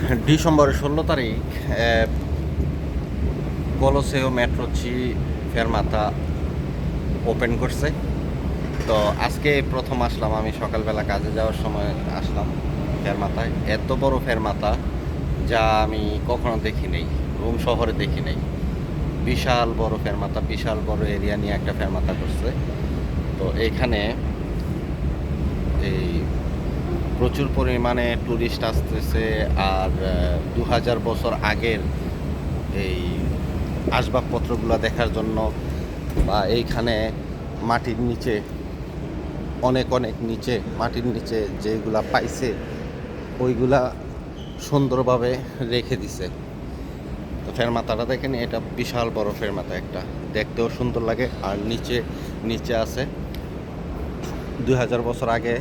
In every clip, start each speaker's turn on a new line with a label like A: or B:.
A: ডিসেম্বরের 16 তারিখ কলোসেও metro 3 ফেরমাতা open করছে। তো আজকে প্রথম আসলাম, আমি সকালবেলা কাজে যাওয়ার সময় আসলাম ফেরমাতায়। এত বড় ফেরমাতা যা আমি কখনো দেখি নাই, রোম শহরে দেখি নাই। বিশাল বড় ফেরমাতা, বিশাল বড় এরিয়া নিয়ে একটা ফেরমাতা করছে। তো এখানে এই প্রচুর পরিমাণে ট্যুরিস্ট আসতেছে। আর 2000 বছর আগের এই আসবাবপত্রগুলো দেখার জন্য, বা এইখানে মাটির নিচে অনেক অনেক নিচে মাটির নিচে যেগুলা পাইছে ওইগুলা সুন্দরভাবে রেখে দিছে। তো ফেরমাতাটা দেখেন, এটা বিশাল বড় ফেরমাতা একটা, দেখতেও সুন্দর লাগে। আর নিচে নিচে আছে 2000 বছর আগে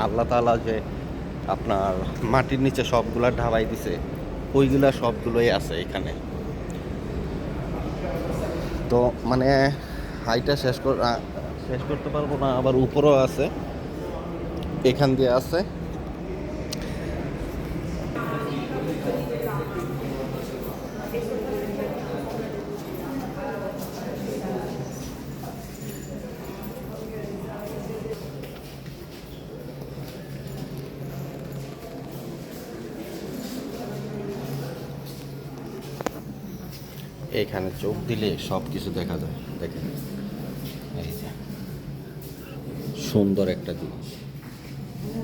A: আল্লাহ তাআলা যে আপনার মাটির নিচে সবগুলা ঢাবাই দিছে, ওইগুলা সবগুলোই আছে এখানে। তো মানে হাইটা শেষ করতে পারবো না, আবার উপরেও আছে, এখান দিয়ে আছে। এইখানে চোখ দিলে সব কিছু দেখা যায়। দেখেন, এই যে সুন্দর একটা জিনিস।